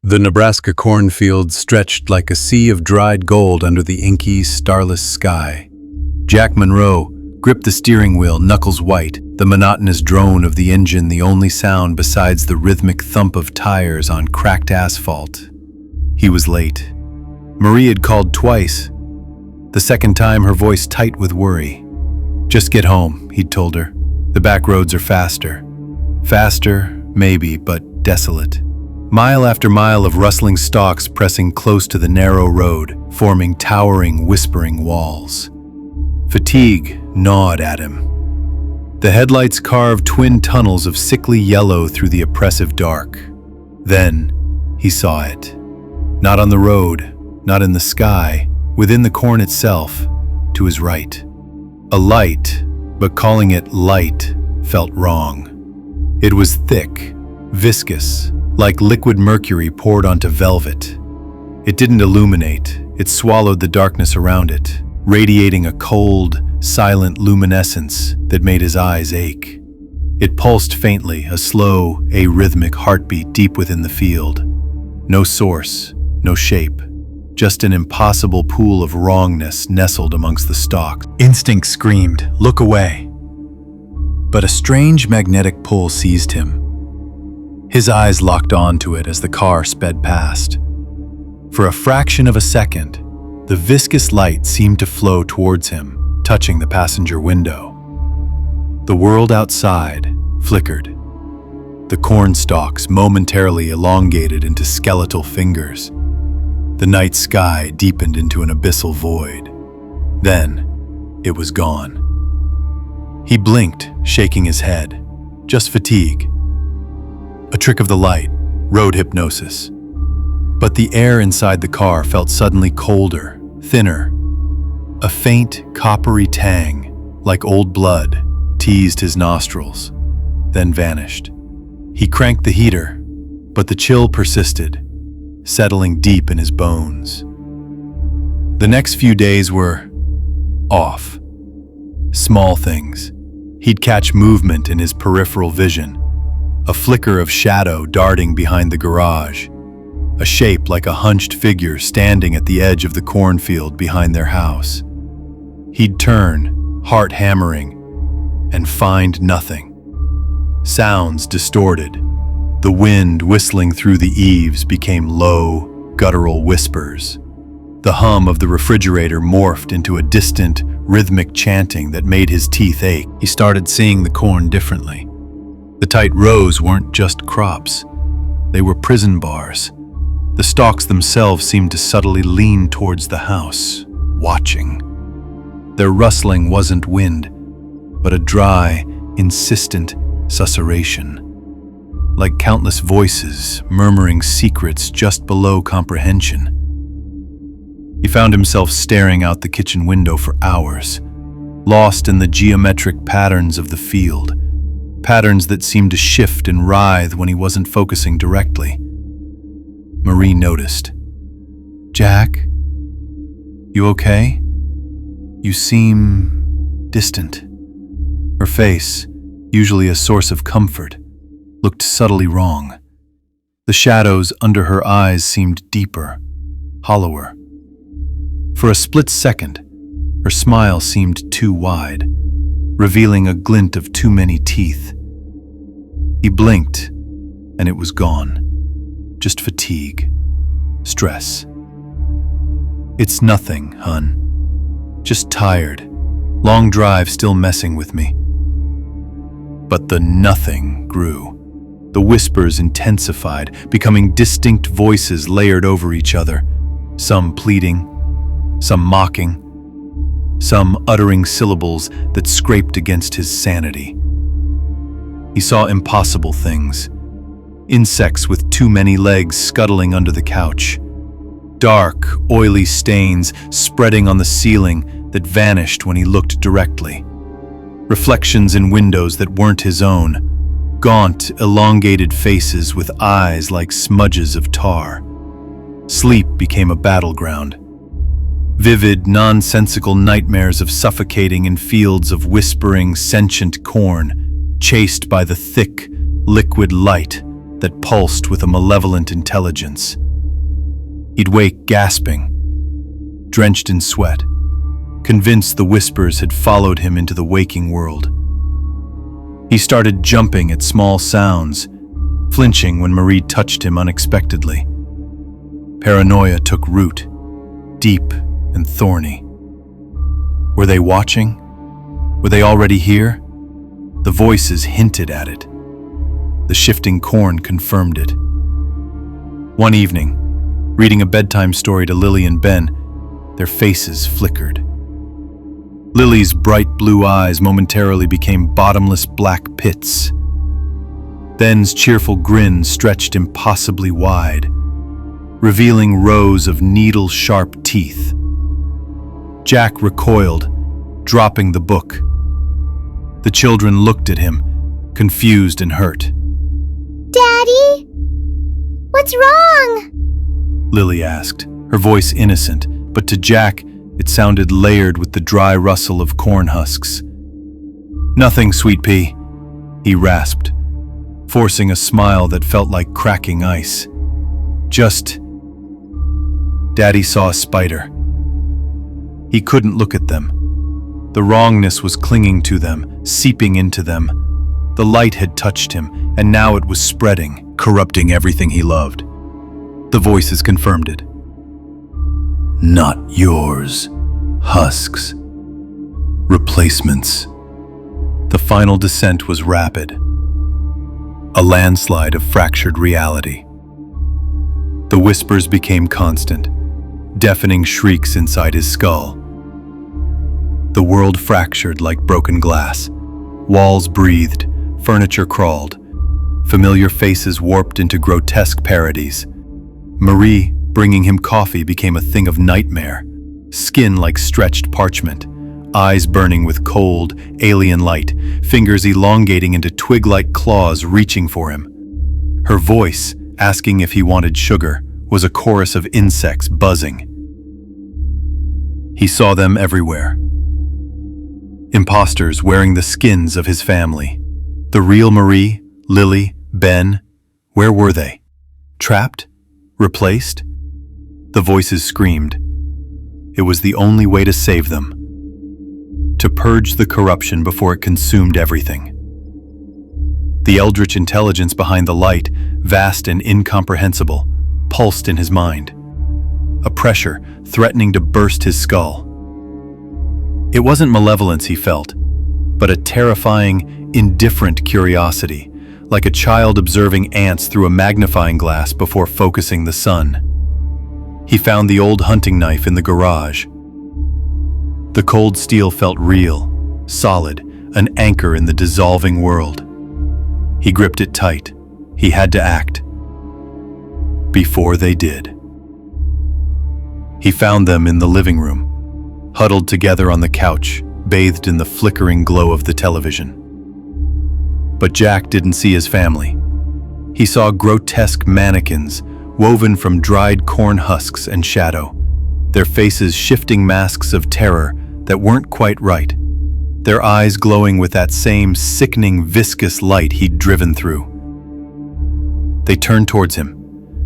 The Nebraska cornfield stretched like a sea of dried gold under the inky, starless sky. Jack Monroe gripped the steering wheel, knuckles white, the monotonous drone of the engine the only sound besides the rhythmic thump of tires on cracked asphalt. He was late. Marie had called twice. The second time, her voice tight with worry. "Just get home," he'd told her. "The back roads are faster." Faster, maybe, but desolate. Mile after mile of rustling stalks pressing close to the narrow road, forming towering, whispering walls. Fatigue gnawed at him. The headlights carved twin tunnels of sickly yellow through the oppressive dark. Then he saw it. Not on the road, not in the sky, within the corn itself, to his right. A light, but calling it light felt wrong. It was thick, viscous, like liquid mercury poured onto velvet. It didn't illuminate, it swallowed the darkness around it, radiating a cold, silent luminescence that made his eyes ache. It pulsed faintly, a slow, arrhythmic heartbeat deep within the field. No source, no shape, just an impossible pool of wrongness nestled amongst the stalks. Instinct screamed, "Look away." But a strange magnetic pull seized him. His eyes locked onto it as the car sped past. For a fraction of a second, the viscous light seemed to flow towards him, touching the passenger window. The world outside flickered. The corn stalks momentarily elongated into skeletal fingers. The night sky deepened into an abyssal void. Then, it was gone. He blinked, shaking his head. Just fatigue. A trick of the light, road hypnosis. But the air inside the car felt suddenly colder, thinner. A faint, coppery tang, like old blood, teased his nostrils, then vanished. He cranked the heater, but the chill persisted, settling deep in his bones. The next few days were off. Small things. He'd catch movement in his peripheral vision. A flicker of shadow darting behind the garage. A shape like a hunched figure standing at the edge of the cornfield behind their house. He'd turn, heart hammering, and find nothing. Sounds distorted. The wind whistling through the eaves became low, guttural whispers. The hum of the refrigerator morphed into a distant, rhythmic chanting that made his teeth ache. He started seeing the corn differently. The tight rows weren't just crops. They were prison bars. The stalks themselves seemed to subtly lean towards the house, watching. Their rustling wasn't wind, but a dry, insistent susurration. Like countless voices murmuring secrets just below comprehension. He found himself staring out the kitchen window for hours, lost in the geometric patterns of the field, patterns that seemed to shift and writhe when he wasn't focusing directly. Marie noticed. "Jack, you okay? You seem distant." Her face, usually a source of comfort, looked subtly wrong. The shadows under her eyes seemed deeper, hollower. For a split second, her smile seemed too wide, revealing a glint of too many teeth. He blinked, and it was gone. Just fatigue, stress. "It's nothing, hun. Just tired. Long drive still messing with me." But the nothing grew. The whispers intensified, becoming distinct voices layered over each other, some pleading, some mocking, some uttering syllables that scraped against his sanity. He saw impossible things. Insects with too many legs scuttling under the couch. Dark, oily stains spreading on the ceiling that vanished when he looked directly. Reflections in windows that weren't his own. Gaunt, elongated faces with eyes like smudges of tar. Sleep became a battleground. Vivid, nonsensical nightmares of suffocating in fields of whispering, sentient corn, chased by the thick, liquid light that pulsed with a malevolent intelligence. He'd wake gasping, drenched in sweat, convinced the whispers had followed him into the waking world. He started jumping at small sounds, flinching when Marie touched him unexpectedly. Paranoia took root, deep and thorny. Were they watching? Were they already here? The voices hinted at it. The shifting corn confirmed it. One evening, reading a bedtime story to Lily and Ben, their faces flickered. Lily's bright blue eyes momentarily became bottomless black pits. Ben's cheerful grin stretched impossibly wide, revealing rows of needle-sharp teeth. Jack recoiled, dropping the book. The children looked at him, confused and hurt. Daddy? What's wrong? Lily asked, her voice innocent, but to Jack, it sounded layered with the dry rustle of corn husks. Nothing, sweet pea, he rasped, forcing a smile that felt like cracking ice. Just... Daddy saw a spider. He couldn't look at them. The wrongness was clinging to them, seeping into them. The light had touched him, and now it was spreading, corrupting everything he loved. The voices confirmed it. Not yours. Husks. Replacements. The final descent was rapid. A landslide of fractured reality. The whispers became constant, deafening shrieks inside his skull. The world fractured like broken glass. Walls breathed, furniture crawled. Familiar faces warped into grotesque parodies. Marie, bringing him coffee, became a thing of nightmare. Skin like stretched parchment, eyes burning with cold, alien light, fingers elongating into twig-like claws reaching for him. Her voice, asking if he wanted sugar, was a chorus of insects buzzing. He saw them everywhere. Imposters wearing the skins of his family. The real Marie, Lily, Ben, where were they? Trapped? Replaced? The voices screamed. It was the only way to save them. To purge the corruption before it consumed everything. The eldritch intelligence behind the light, vast and incomprehensible, pulsed in his mind. A pressure threatening to burst his skull. It wasn't malevolence he felt, but a terrifying, indifferent curiosity, like a child observing ants through a magnifying glass before focusing the sun. He found the old hunting knife in the garage. The cold steel felt real, solid, an anchor in the dissolving world. He gripped it tight. He had to act. Before they did. He found them in the living room, huddled together on the couch, bathed in the flickering glow of the television. But Jack didn't see his family. He saw grotesque mannequins woven from dried corn husks and shadow, their faces shifting masks of terror that weren't quite right, their eyes glowing with that same sickening, viscous light he'd driven through. They turned towards him,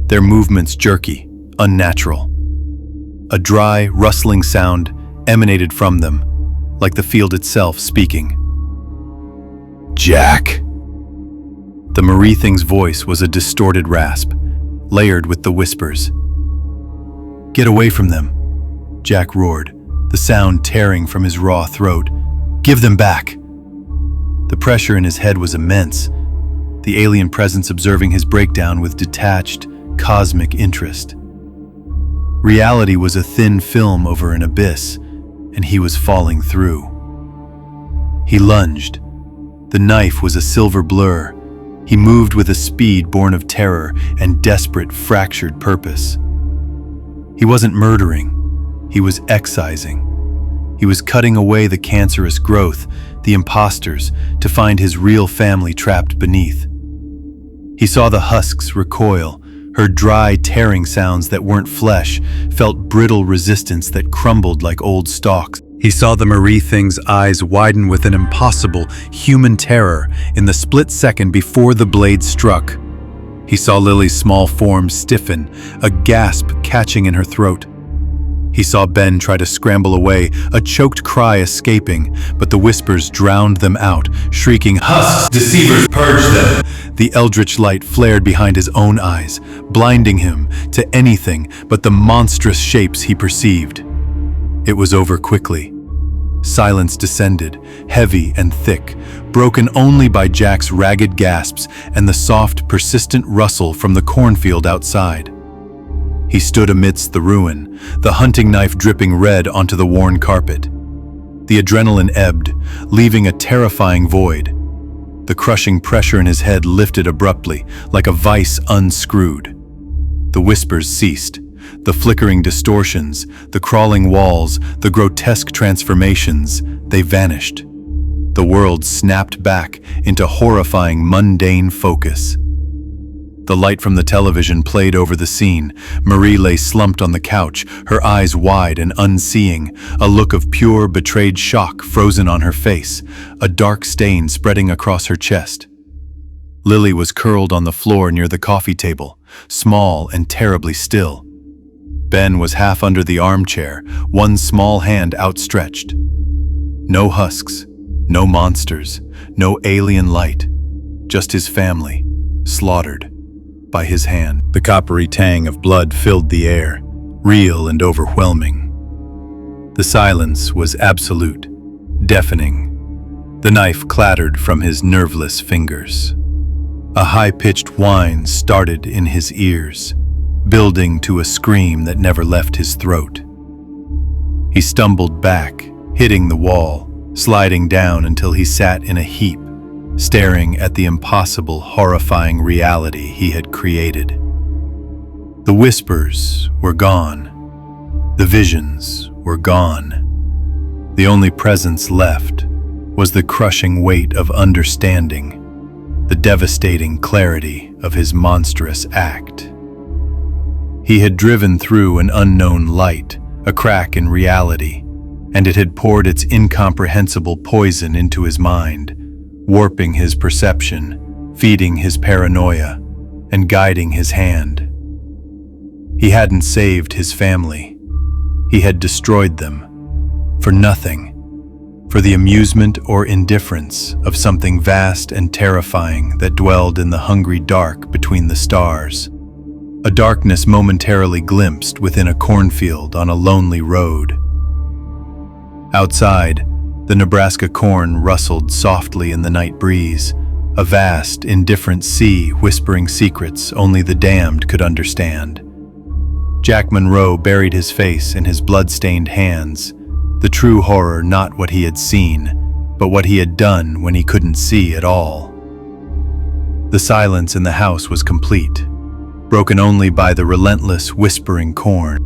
their movements jerky, unnatural. A dry, rustling sound emanated from them, like the field itself speaking. Jack. The Marie thing's voice was a distorted rasp, layered with the whispers. Get away from them, Jack roared, the sound tearing from his raw throat. Give them back. The pressure in his head was immense, the alien presence observing his breakdown with detached, cosmic interest. Reality was a thin film over an abyss, and he was falling through. He lunged. The knife was a silver blur. He moved with a speed born of terror and desperate, fractured purpose. He wasn't murdering. He was excising. He was cutting away the cancerous growth, the imposters, to find his real family trapped beneath. He saw the husks recoil, heard dry, tearing sounds that weren't flesh, felt brittle resistance that crumbled like old stalks. He saw the Marie thing's eyes widen with an impossible, human terror in the split second before the blade struck. He saw Lily's small form stiffen, a gasp catching in her throat. He saw Ben try to scramble away, a choked cry escaping, but the whispers drowned them out, shrieking, "Husks! Deceivers! Purge them!" The eldritch light flared behind his own eyes, blinding him to anything but the monstrous shapes he perceived. It was over quickly. Silence descended, heavy and thick, broken only by Jack's ragged gasps and the soft, persistent rustle from the cornfield outside. He stood amidst the ruin, the hunting knife dripping red onto the worn carpet. The adrenaline ebbed, leaving a terrifying void. The crushing pressure in his head lifted abruptly, like a vice unscrewed. The whispers ceased. The flickering distortions, the crawling walls, the grotesque transformations, they vanished. The world snapped back into horrifying, mundane focus. The light from the television played over the scene. Marie lay slumped on the couch, her eyes wide and unseeing, a look of pure, betrayed shock frozen on her face, a dark stain spreading across her chest. Lily was curled on the floor near the coffee table, small and terribly still. Ben was half under the armchair, one small hand outstretched. No husks, no monsters, no alien light, just his family, slaughtered by his hand. The coppery tang of blood filled the air, real and overwhelming. The silence was absolute, deafening. The knife clattered from his nerveless fingers. A high-pitched whine started in his ears, building to a scream that never left his throat. He stumbled back, hitting the wall, sliding down until he sat in a heap, staring at the impossible, horrifying reality he had created. The whispers were gone. The visions were gone. The only presence left was the crushing weight of understanding, the devastating clarity of his monstrous act. He had driven through an unknown light, a crack in reality, and it had poured its incomprehensible poison into his mind, warping his perception, feeding his paranoia, and guiding his hand. He hadn't saved his family. He had destroyed them. For nothing. For the amusement or indifference of something vast and terrifying that dwelled in the hungry dark between the stars. A darkness momentarily glimpsed within a cornfield on a lonely road. Outside, the Nebraska corn rustled softly in the night breeze, a vast, indifferent sea whispering secrets only the damned could understand. Jack Monroe buried his face in his blood-stained hands, the true horror not what he had seen, but what he had done when he couldn't see at all. The silence in the house was complete, broken only by the relentless whispering corn.